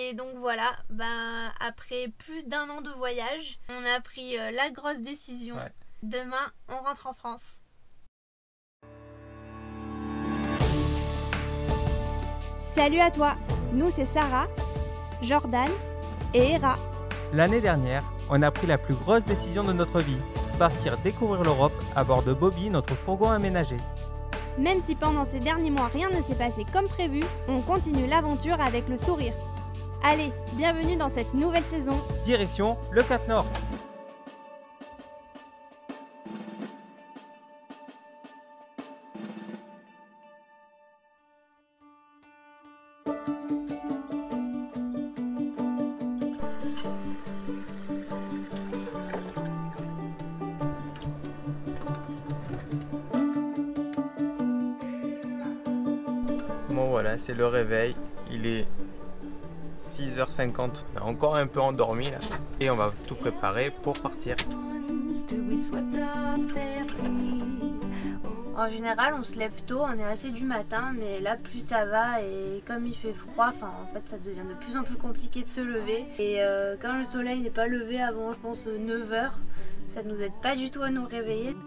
Et donc voilà, après plus d'1 an de voyage, on a pris la grosse décision. Ouais. Demain, on rentre en France. Salut à toi, nous c'est Sarah, Jordan et Hera. L'année dernière, on a pris la plus grosse décision de notre vie, partir découvrir l'Europe à bord de Bobby, notre fourgon aménagé. Même si pendant ces derniers mois rien ne s'est passé comme prévu, on continue l'aventure avec le sourire. Allez, bienvenue dans cette nouvelle saison. Direction le Cap Nord. Bon voilà, c'est le réveil, il est 6h50, on est encore un peu endormi là, et on va tout préparer pour partir. En général on se lève tôt, on est assez du matin, mais là plus ça va et comme il fait froid, en fait ça devient de plus en plus compliqué de se lever. Et quand le soleil n'est pas levé avant je pense 9h, ça ne nous aide pas du tout à nous réveiller.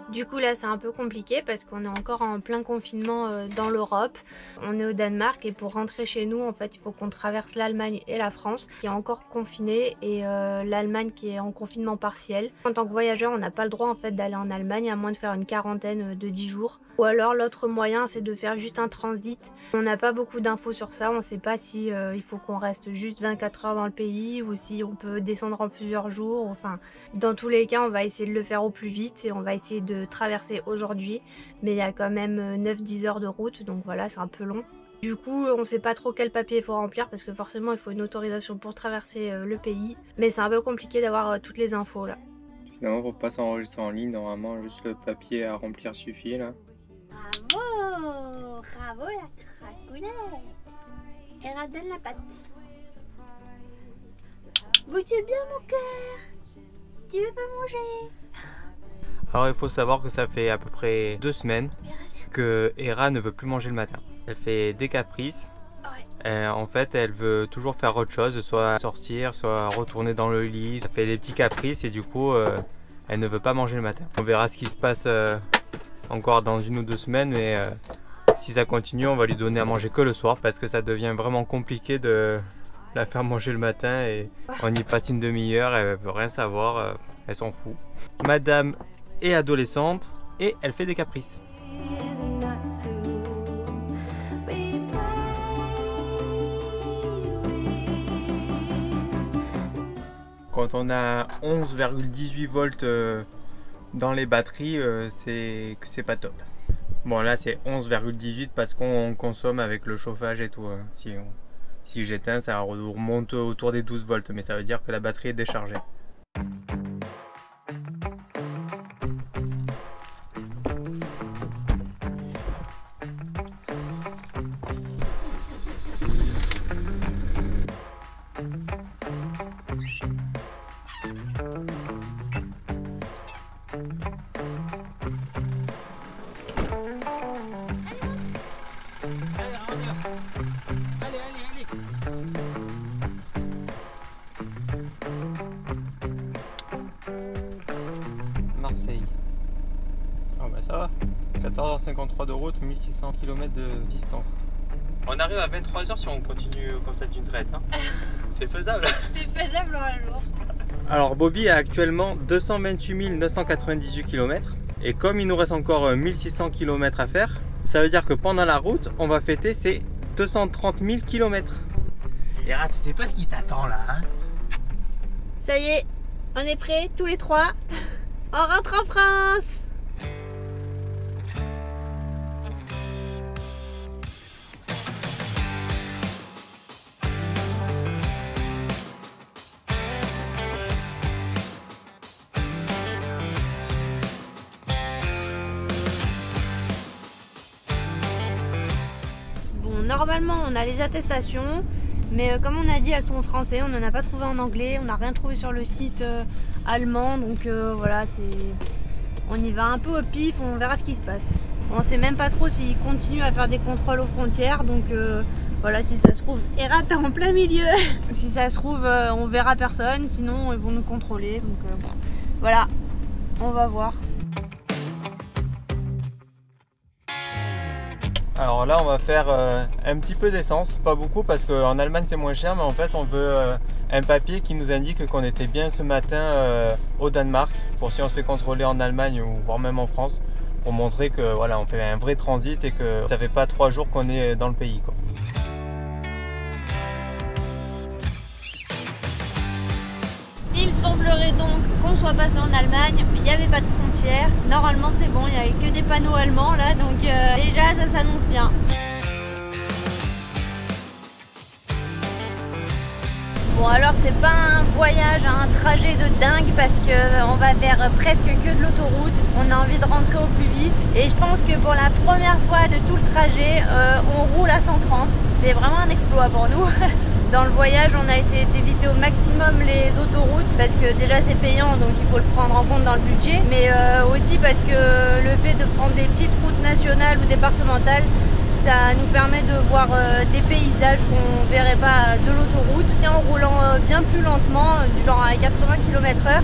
Du coup là c'est un peu compliqué parce qu'on est encore en plein confinement dans l'Europe. On est au Danemark et pour rentrer chez nous en fait il faut qu'on traverse l'Allemagne et la France qui est encore confinée et l'Allemagne qui est en confinement partiel. En tant que voyageur on n'a pas le droit en fait d'aller en Allemagne à moins de faire une quarantaine de 10 jours. Ou alors l'autre moyen c'est de faire juste un transit. On n'a pas beaucoup d'infos sur ça, on ne sait pas si il faut qu'on reste juste 24 heures dans le pays ou si on peut descendre en plusieurs jours. Enfin dans tous les cas on va essayer de le faire au plus vite et on va essayer de traverser aujourd'hui, mais il y a quand même 9-10 heures de route, donc voilà c'est un peu long. Du coup on sait pas trop quel papier il faut remplir parce que forcément il faut une autorisation pour traverser le pays, mais c'est un peu compliqué d'avoir toutes les infos là. Non, faut pas s'enregistrer en ligne, normalement juste le papier à remplir suffit là. Bravo, bravo la cracoulette. Elle redonne la patte. Vous tu es bien mon cœur. Tu veux pas manger? Alors il faut savoir que ça fait à peu près 2 semaines que Hera ne veut plus manger le matin. Elle fait des caprices. Ouais. En fait elle veut toujours faire autre chose, soit sortir, soit retourner dans le lit. Ça fait des petits caprices et du coup elle ne veut pas manger le matin. On verra ce qui se passe encore dans 1 ou 2 semaines, mais si ça continue on va lui donner à manger que le soir parce que ça devient vraiment compliqué de la faire manger le matin et on y passe une demi-heure, elle veut rien savoir, elle s'en fout. Madame est adolescente et elle fait des caprices. Quand on a 11,18 volts dans les batteries, c'est pas top. Bon là c'est 11,18 parce qu'on consomme avec le chauffage et tout. Si j'éteins ça remonte autour des 12 volts, mais ça veut dire que la batterie est déchargée. Marseille. Ah bah ça va. 14h53 de route, 1600 km de distance. On arrive à 23h si on continue comme ça d'une traite. Hein. C'est faisable. C'est faisable en un jour. Alors Bobby a actuellement 228 998 km. Et comme il nous reste encore 1600 km à faire, ça veut dire que pendant la route, on va fêter ces 230 000 km. Et tu sais pas ce qui t'attend là, hein? Ça y est, on est prêts tous les trois. On rentre en France. Bon, normalement on a les attestations. Mais comme on a dit, elles sont en français, on n'en a pas trouvé en anglais, on n'a rien trouvé sur le site allemand, donc voilà, on y va un peu au pif, on verra ce qui se passe. On sait même pas trop s'ils continuent à faire des contrôles aux frontières, donc voilà, si ça se trouve, Hera t'es en plein milieu. Si ça se trouve, on verra personne, sinon ils vont nous contrôler, donc voilà, on va voir. Alors là on va faire un petit peu d'essence, pas beaucoup parce qu'en Allemagne c'est moins cher, mais en fait on veut un papier qui nous indique qu'on était bien ce matin au Danemark, pour si on se fait contrôler en Allemagne ou voire même en France, pour montrer que voilà, on fait un vrai transit et que ça fait pas 3 jours qu'on est dans le pays, quoi. Il semblerait donc qu'on soit passé en Allemagne, il n'y avait pas de frontière. Normalement c'est bon, il n'y avait que des panneaux allemands là, donc déjà ça s'annonce bien. Bon alors c'est pas un voyage, un trajet de dingue parce qu'on va faire presque que de l'autoroute. On a envie de rentrer au plus vite et je pense que pour la première fois de tout le trajet, on roule à 130. C'est vraiment un exploit pour nous. Dans le voyage, on a essayé d'éviter au maximum les autoroutes parce que déjà c'est payant, donc il faut le prendre en compte dans le budget, mais aussi parce que le fait de prendre des petites routes nationales ou départementales, ça nous permet de voir des paysages qu'on ne verrait pas de l'autoroute. Et en roulant bien plus lentement, du genre à 80 km/h,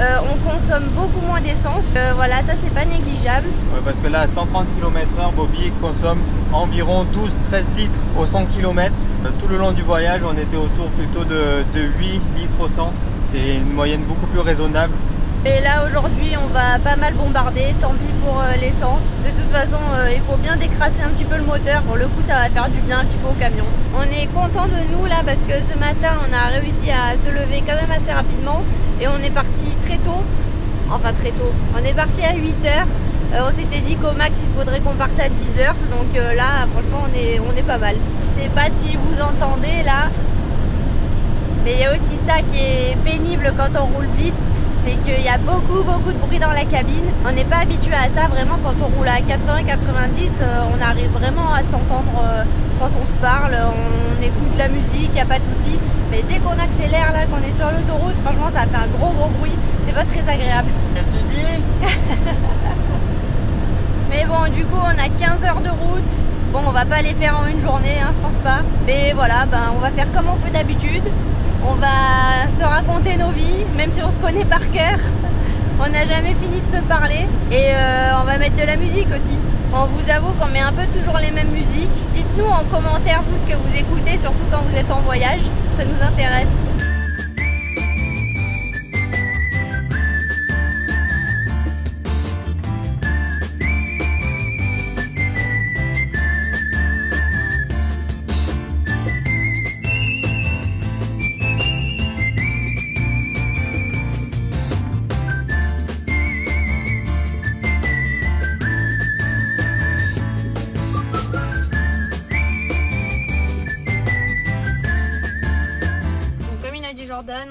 on consomme beaucoup moins d'essence. Voilà, ça c'est pas négligeable. Ouais, parce que là à 130 km/h, Bobby consomme environ 12-13 litres au 100 km. Tout le long du voyage, on était autour plutôt de 8 litres au 100. C'est une moyenne beaucoup plus raisonnable. Et là aujourd'hui on va pas mal bombarder, tant pis pour l'essence. De toute façon il faut bien décrasser un petit peu le moteur, pour le coup ça va faire du bien un petit peu au camion. On est content de nous là parce que ce matin on a réussi à se lever quand même assez rapidement et on est parti très tôt, enfin très tôt, on est parti à 8 h. On s'était dit qu'au max il faudrait qu'on parte à 10 h, donc là franchement on est pas mal. Je sais pas si vous entendez là, mais il y a aussi ça qui est pénible quand on roule vite. C'est qu'il y a beaucoup de bruit dans la cabine. On n'est pas habitué à ça, vraiment quand on roule à 80-90, on arrive vraiment à s'entendre quand on se parle, on écoute la musique, il n'y a pas de souci. Mais dès qu'on accélère, là, qu'on est sur l'autoroute, franchement ça fait un gros bruit, c'est pas très agréable. Qu'est-ce que tu dis? Mais bon, du coup on a 15 heures de route. Bon, on va pas les faire en une journée, hein, je pense pas. Mais voilà, on va faire comme on fait d'habitude. On va se raconter nos vies, même si on se connaît par cœur. On n'a jamais fini de se parler. Et on va mettre de la musique aussi. On vous avoue qu'on met un peu toujours les mêmes musiques. Dites-nous en commentaire vous ce que vous écoutez, surtout quand vous êtes en voyage. Ça nous intéresse.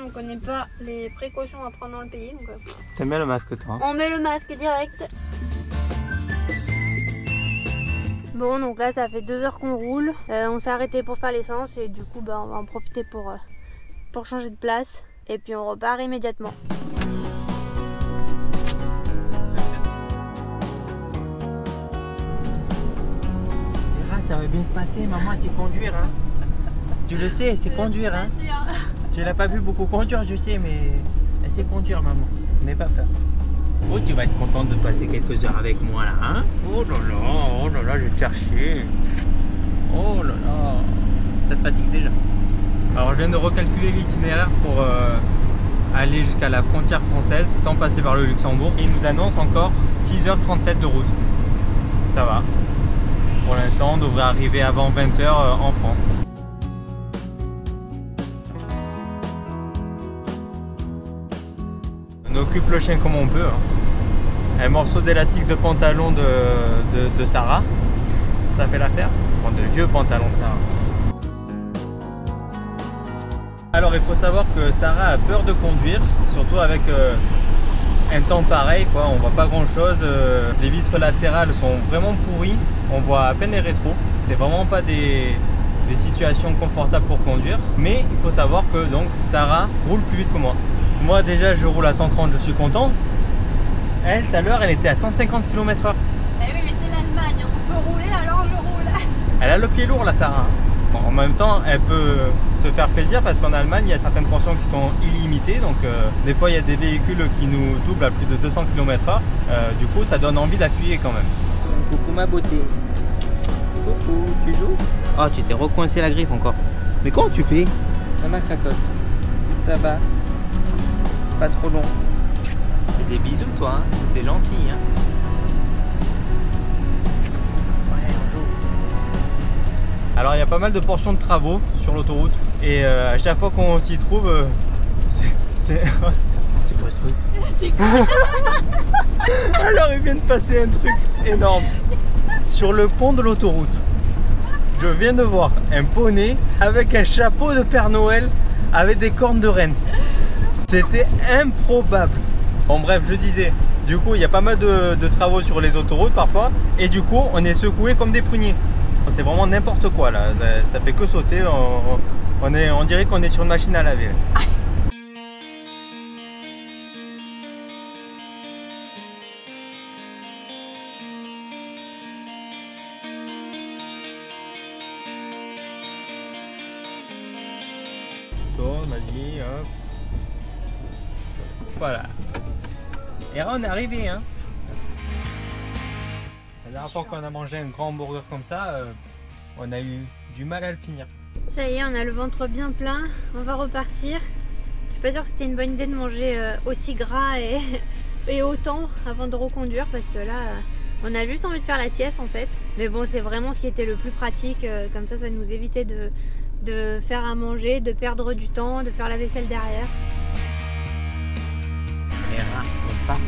On connaît pas les précautions à prendre dans le pays. T'aimes bien le masque toi, hein? On met le masque direct. Bon, donc là ça fait 2 heures qu'on roule. On s'est arrêté pour faire l'essence et du coup on va en profiter pour changer de place. Et puis on repart immédiatement. Ça va bien se passer, maman c'est conduire, hein. Tu le sais, c'est conduire, hein. Je l'ai pas vu beaucoup conduire, je sais, mais elle sait conduire, maman. N'aie pas peur. Oh, tu vas être contente de passer quelques heures avec moi là, hein? Oh là là, je vais te chercher. Oh là là, ça te fatigue déjà. Alors, je viens de recalculer l'itinéraire pour aller jusqu'à la frontière française sans passer par le Luxembourg. Et il nous annonce encore 6h37 de route. Ça va. Pour l'instant, on devrait arriver avant 20 h en France. On occupe le chien comme on peut, hein. Un morceau d'élastique de pantalon de Sarah, ça fait l'affaire. Bon, de vieux pantalons de Sarah. Alors il faut savoir que Sarah a peur de conduire, surtout avec un temps pareil, quoi. On voit pas grand chose, les vitres latérales sont vraiment pourries, on voit à peine les rétros. C'est vraiment pas des situations confortables pour conduire, mais il faut savoir que donc Sarah roule plus vite que moi. Moi déjà je roule à 130, je suis content. Elle tout à l'heure elle était à 150 km/h. Bah oui, mais c'est l'Allemagne. Elle a le pied lourd la Sarah. Bon, en même temps, elle peut se faire plaisir parce qu'en Allemagne, il y a certaines portions qui sont illimitées. Donc, des fois, il y a des véhicules qui nous doublent à plus de 200 km/h. Du coup, ça donne envie d'appuyer quand même. Coucou ma beauté. Coucou, tu joues? Oh, tu t'es recoincé la griffe encore. Mais comment tu fais? Ça ma cacotte. Ça va? Pas trop long. Fais des bisous, toi. Hein. T'es gentil. Hein. Alors il y a pas mal de portions de travaux sur l'autoroute et à chaque fois qu'on s'y trouve, c'est quoi ce truc? Alors il vient de passer un truc énorme sur le pont de l'autoroute. Je viens de voir un poney avec un chapeau de Père Noël avec des cornes de renne. C'était improbable. Bon bref, je disais, du coup il y a pas mal de travaux sur les autoroutes parfois et du coup on est secoué comme des pruniers. C'est vraiment n'importe quoi là, ça fait que sauter, on dirait qu'on est sur une machine à laver. Tourne, vas-y, hop. Voilà. Et là on est arrivé hein. La dernière fois qu'on a mangé un grand hamburger comme ça, on a eu du mal à le finir. Ça y est, on a le ventre bien plein, on va repartir. Je suis pas sûre que c'était une bonne idée de manger aussi gras et autant avant de reconduire parce que là, on a juste envie de faire la sieste en fait. Mais bon, c'est vraiment ce qui était le plus pratique, comme ça nous évitait de faire à manger, de perdre du temps, de faire la vaisselle derrière. Et là, on part.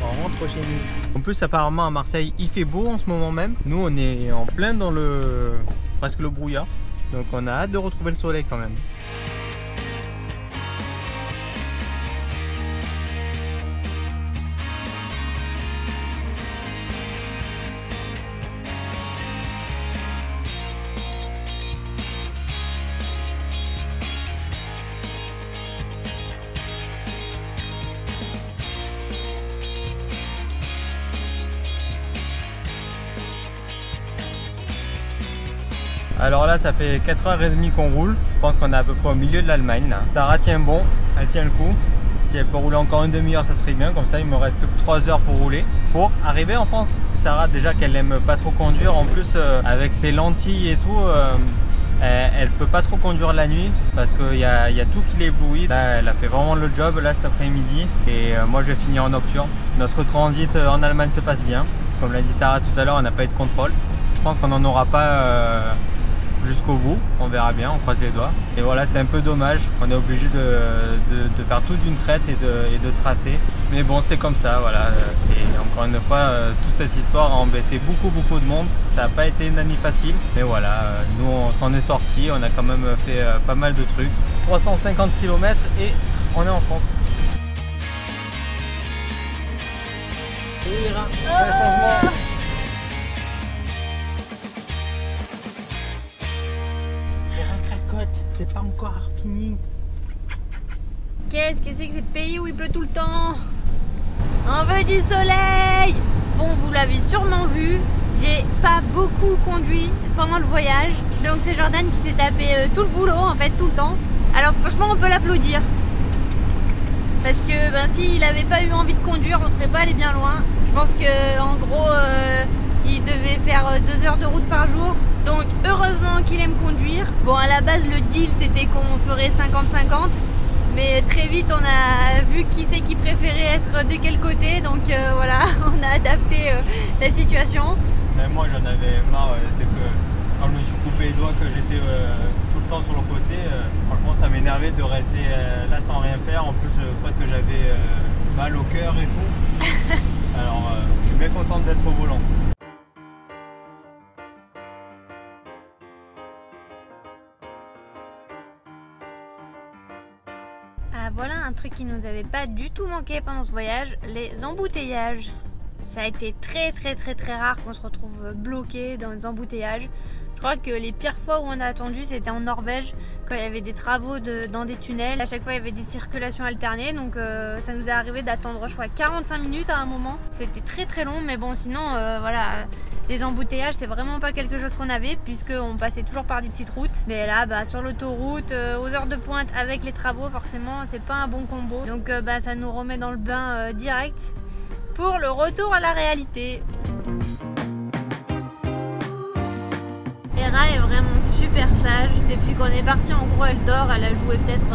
On rentre chez nous. En plus apparemment à Marseille il fait beau en ce moment même. Nous on est en plein dans presque le brouillard. Donc on a hâte de retrouver le soleil quand même. Alors là ça fait 4h30 qu'on roule, je pense qu'on est à peu près au milieu de l'Allemagne là. Sarah tient bon, elle tient le coup. Si elle peut rouler encore une demi-heure ça serait bien, comme ça il me reste plus que 3 heures pour rouler, pour arriver en France. Sarah déjà qu'elle aime pas trop conduire, en plus avec ses lentilles et tout, elle peut pas trop conduire la nuit parce qu'il y a tout qui l'éblouit. Là elle a fait vraiment le job là cet après-midi et moi je vais finir en nocturne. Notre transit en Allemagne se passe bien, comme l'a dit Sarah tout à l'heure, on n'a pas eu de contrôle. Je pense qu'on n'en aura pas jusqu'au bout, on verra bien, on croise les doigts. Et voilà, c'est un peu dommage, on est obligé de faire tout d'une traite et de tracer. Mais bon, c'est comme ça, voilà. C'est encore une fois, toute cette histoire a embêté beaucoup de monde. Ça n'a pas été une année facile, mais voilà, nous on s'en est sortis, on a quand même fait pas mal de trucs. 350 km et on est en France. Et ira, changement. C'est pas encore fini. Qu'est-ce que c'est que ces pays où il pleut tout le temps? On veut du soleil. Bon, vous l'avez sûrement vu, j'ai pas beaucoup conduit pendant le voyage. Donc c'est Jordan qui s'est tapé tout le boulot en fait, tout le temps. Alors franchement on peut l'applaudir. Parce que s'il avait pas eu envie de conduire, on serait pas allé bien loin. Je pense que en gros il devait faire 2 heures de route par jour. Donc heureusement qu'il aime conduire. Bon, à la base le deal c'était qu'on ferait 50-50. Mais très vite on a vu qui c'est qui préférait être de quel côté. Donc voilà, on a adapté la situation. Mais moi j'en avais marre, que quand je me suis coupé les doigts, que j'étais tout le temps sur le côté. Franchement ça m'énervait de rester là sans rien faire. En plus presque j'avais mal au cœur et tout. Alors je suis bien contente d'être au volant. Voilà un truc qui nous avait pas du tout manqué pendant ce voyage, les embouteillages. Ça a été très rare qu'on se retrouve bloqué dans les embouteillages. Je crois que les pires fois où on a attendu c'était en Norvège, quand il y avait des travaux dans des tunnels. À chaque fois il y avait des circulations alternées, donc ça nous est arrivé d'attendre je crois 45 minutes à un moment. C'était très long, mais bon sinon voilà, Les embouteillages, c'est vraiment pas quelque chose qu'on avait puisqu'on passait toujours par des petites routes. Mais là, sur l'autoroute, aux heures de pointe avec les travaux, forcément, c'est pas un bon combo. Donc ça nous remet dans le bain direct pour le retour à la réalité. Hera est vraiment super sage. Depuis qu'on est parti, en gros, elle dort. Elle a joué peut-être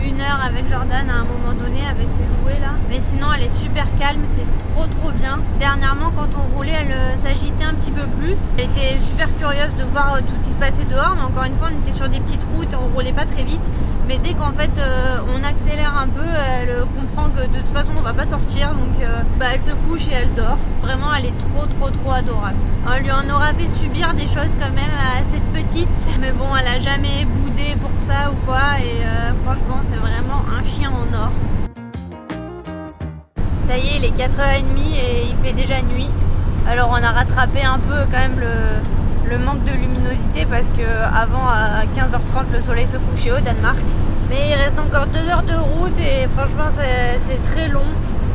1 heure avec Jordan à un moment donné avec ses jouets là. Mais sinon, elle est super calme, c'est trop bien. Dernièrement, quand on roulait, elle s'agitait un petit peu plus. Elle était super curieuse de voir tout ce qui se passait dehors. Mais encore une fois, on était sur des petites routes, on roulait pas très vite. Mais dès qu'en fait on accélère un peu, elle comprend que de toute façon on va pas sortir. Donc elle se couche et elle dort. Vraiment, elle est trop adorable. On lui en aura fait subir des choses quand même à cette petite. Mais bon, elle a jamais boudé pour ça ou quoi. Et franchement, c'est vraiment un chien en or. Ça y est, il est 4h30 et il fait déjà nuit. Alors on a rattrapé un peu quand même le manque de luminosité parce que avant à 15h30 le soleil se couchait au Danemark. Mais il reste encore 2 heures de route et franchement c'est très long.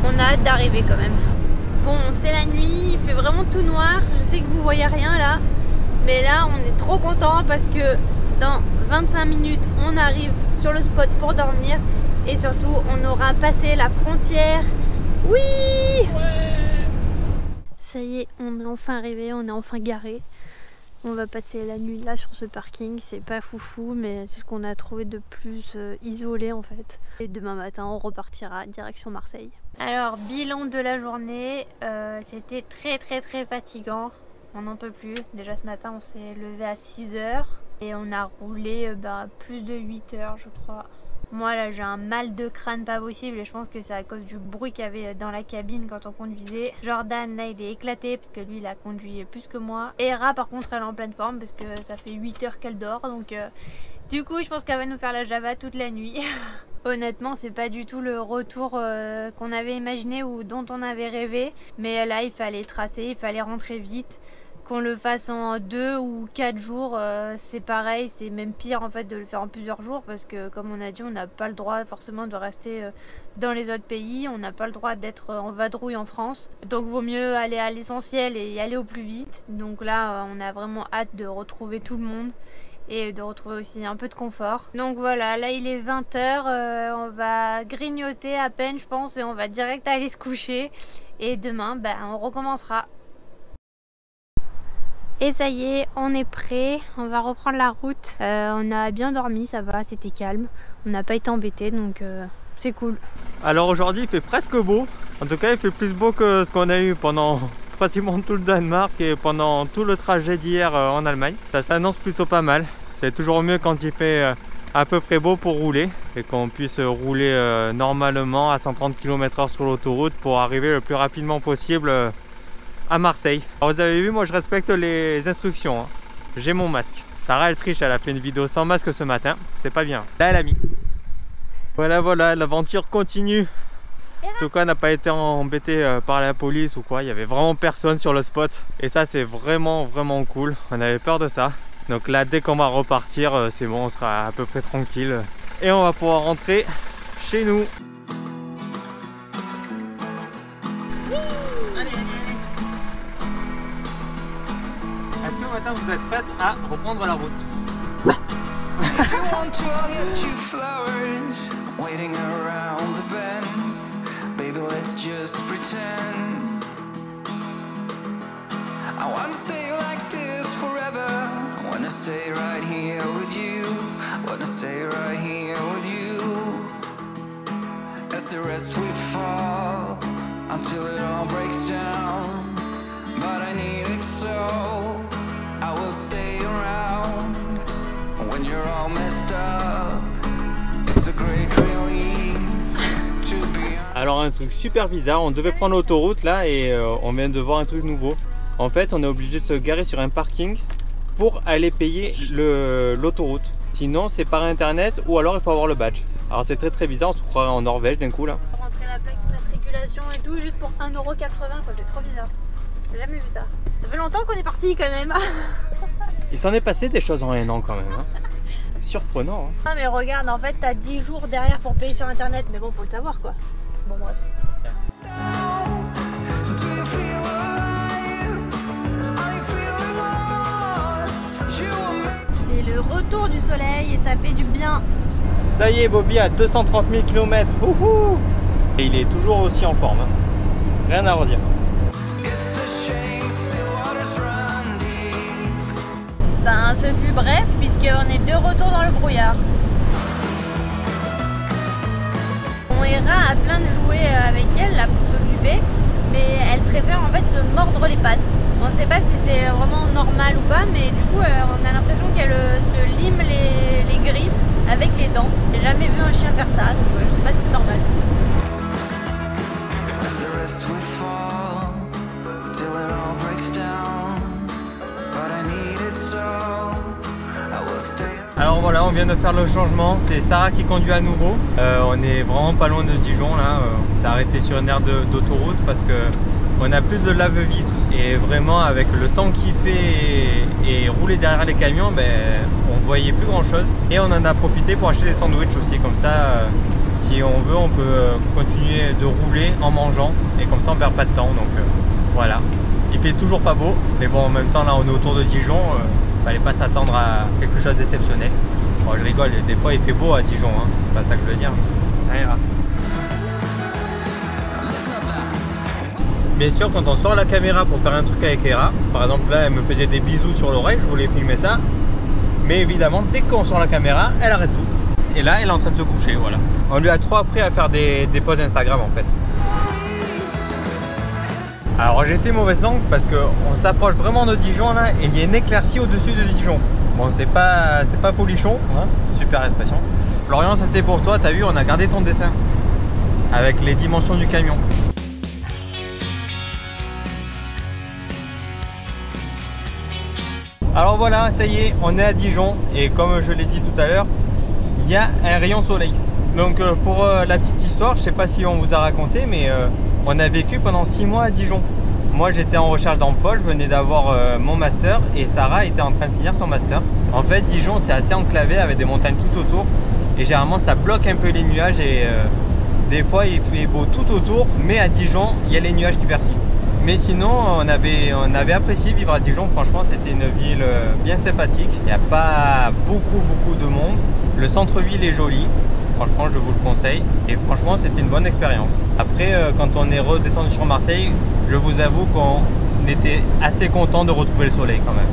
On a hâte d'arriver quand même. Bon, c'est la nuit, il fait vraiment tout noir. Je sais que vous voyez rien là. Mais là on est trop content parce que dans 25 minutes on arrive sur le spot pour dormir. Et surtout on aura passé la frontière. Oui! Ouais! Ça y est, on est enfin arrivé, on est enfin garé. On va passer la nuit là sur ce parking. C'est pas foufou, mais c'est ce qu'on a trouvé de plus isolé en fait. Et demain matin, on repartira direction Marseille. Alors, bilan de la journée, c'était très fatigant. On n'en peut plus. Déjà ce matin, on s'est levé à 6h et on a roulé plus de 8 heures, je crois. Moi là j'ai un mal de crâne pas possible et je pense que c'est à cause du bruit qu'il y avait dans la cabine quand on conduisait. Jordan là il est éclaté parce que lui il a conduit plus que moi. Et Hera par contre elle est en pleine forme parce que ça fait 8 heures qu'elle dort donc du coup je pense qu'elle va nous faire la Java toute la nuit. Honnêtement c'est pas du tout le retour qu'on avait imaginé ou dont on avait rêvé. Mais là il fallait tracer, il fallait rentrer vite. Qu'on le fasse en 2 ou 4 jours, c'est pareil, c'est même pire en fait de le faire en plusieurs jours parce que comme on a dit, on n'a pas le droit forcément de rester dans les autres pays, on n'a pas le droit d'être en vadrouille en France. Donc vaut mieux aller à l'essentiel et y aller au plus vite. Donc là, on a vraiment hâte de retrouver tout le monde et de retrouver aussi un peu de confort. Donc voilà, là il est 20h, on va grignoter à peine je pense et on va direct aller se coucher. Et demain, on recommencera. Et ça y est, on est prêt, on va reprendre la route. On a bien dormi, ça va, c'était calme. On n'a pas été embêtés, donc c'est cool. Alors aujourd'hui il fait presque beau. En tout cas il fait plus beau que ce qu'on a eu pendant pratiquement tout le Danemark et pendant tout le trajet d'hier en Allemagne. Ça s'annonce plutôt pas mal. C'est toujours mieux quand il fait à peu près beau pour rouler et qu'on puisse rouler normalement à 130 km/h sur l'autoroute pour arriver le plus rapidement possible à Marseille. Alors vous avez vu, moi je respecte les instructions, hein. J'ai mon masque. Sarah elle triche, elle a fait une vidéo sans masque ce matin, c'est pas bien. Là elle a mis. Voilà, l'aventure continue. En tout cas, on n'a pas été embêté par la police ou quoi, il y avait vraiment personne sur le spot. Et ça c'est vraiment cool, on avait peur de ça. Donc là dès qu'on va repartir, c'est bon, on sera à peu près tranquille. Et on va pouvoir rentrer chez nous. Est-ce que maintenant vous êtes prête à reprendre la route? Alors un truc super bizarre, on devait prendre l'autoroute là et on vient de voir un truc nouveau. En fait on est obligé de se garer sur un parking pour aller payer l'autoroute. Sinon c'est par internet ou alors il faut avoir le badge. Alors c'est très bizarre, on se croirait en Norvège d'un coup là. Rentrer la plaque d'immatriculation et tout juste pour 1,80 €, c'est trop bizarre. J'ai jamais vu ça. Ça fait longtemps qu'on est parti quand même. Il s'en est passé des choses en un an quand même. Hein. Surprenant. Hein. Non mais regarde, en fait t'as 10 jours derrière pour payer sur internet, mais bon faut le savoir quoi. Bon bref. le retour du soleil et ça fait du bien. Ça y est, Bobby à 230 000 km. Wouhou! Et il est toujours aussi en forme. Hein. Rien à redire. Ben, ce fut bref puisqu'on est de retour dans le brouillard. On ira à plein de jouets avec elle là pour s'occuper, mais elle préfère en fait se mordre les pattes. On ne sait pas si c'est vraiment normal ou pas, mais du coup on a l'impression qu'elle se lime les griffes avec les dents. J'ai jamais vu un chien faire ça, donc je sais pas si c'est normal. Alors voilà, on vient de faire le changement, c'est Sarah qui conduit à nouveau. On est vraiment pas loin de Dijon là, on s'est arrêté sur une aire d'autoroute parce que on a plus de lave-vitre et vraiment avec le temps qu'il fait et rouler derrière les camions, ben, on voyait plus grand chose. Et on en a profité pour acheter des sandwichs aussi, comme ça si on veut on peut continuer de rouler en mangeant et comme ça on perd pas de temps. Donc voilà, il fait toujours pas beau, mais bon en même temps là on est autour de Dijon. Fallait pas s'attendre à quelque chose d'exceptionnel. Bon, je rigole, des fois il fait beau à Dijon, hein. C'est pas ça que je veux dire. Ça ira. Bien sûr, quand on sort la caméra pour faire un truc avec Hera, par exemple là elle me faisait des bisous sur l'oreille, je voulais filmer ça. Mais évidemment, dès qu'on sort la caméra, elle arrête tout. Et là, elle est en train de se coucher, voilà. On lui a trop appris à faire des pauses Instagram en fait. Alors j'ai été mauvaise langue parce qu'on s'approche vraiment de Dijon là et il y a une éclaircie au-dessus de Dijon. Bon c'est pas folichon, hein, super expression. Florian, ça c'est pour toi, t'as vu, on a gardé ton dessin avec les dimensions du camion. Alors voilà, ça y est, on est à Dijon et comme je l'ai dit tout à l'heure, il y a un rayon de soleil. Donc pour la petite histoire, je sais pas si on vous a raconté, mais on a vécu pendant 6 mois à Dijon. Moi j'étais en recherche d'emploi, je venais d'avoir mon master et Sarah était en train de finir son master. En fait Dijon c'est assez enclavé avec des montagnes tout autour et généralement ça bloque un peu les nuages et des fois il fait beau tout autour, mais à Dijon il y a les nuages qui persistent. Mais sinon on avait apprécié vivre à Dijon, franchement c'était une ville bien sympathique, il n'y a pas beaucoup de monde, le centre-ville est joli. Franchement, je vous le conseille et franchement, c'était une bonne expérience. Après, quand on est redescendu sur Marseille, je vous avoue qu'on était assez content de retrouver le soleil quand même.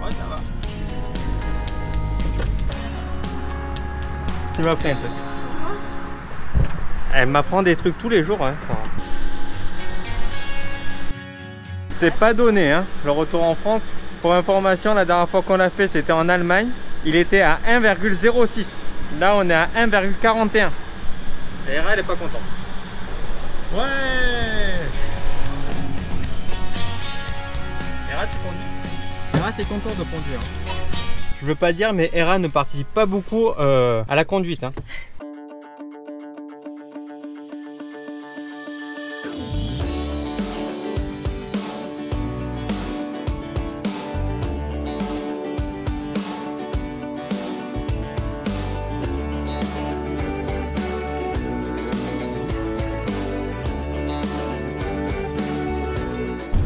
Ouais, ça va. Tu m'apprends un peu. Elle m'apprend des trucs tous les jours, hein, Sarah. C'est pas donné, hein, le retour en France. Pour information, la dernière fois qu'on l'a fait, c'était en Allemagne. Il était à 1,06. Là, on est à 1,41. Et Hera, elle est pas contente. Ouais. Hera, tu conduis? Hera, c'est ton tour de conduire. Je veux pas dire, mais Hera ne participe pas beaucoup à la conduite. Hein.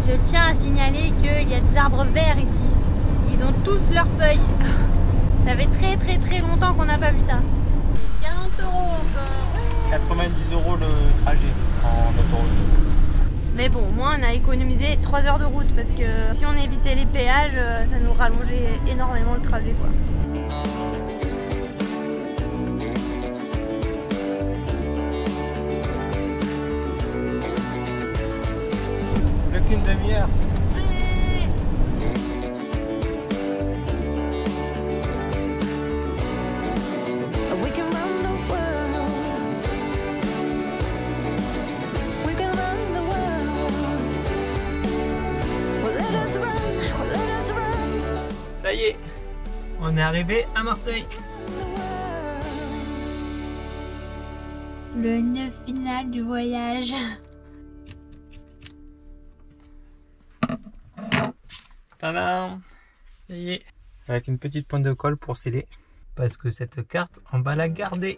Je tiens à signaler qu'il y a des arbres verts ici. Ils ont tous leurs feuilles. Ça fait très longtemps qu'on n'a pas vu ça. C'est bien taureau encore. 90 € le trajet en autoroute. Mais bon, au moins on a économisé 3 heures de route parce que si on évitait les péages, ça nous rallongeait énormément le trajet, quoi. Plus qu'une demi-heure. Ça y est, on est arrivé à Marseille. Le nœud final du voyage. Tadam! Ça y est. Avec une petite pointe de colle pour sceller. Parce que cette carte, on va la garder.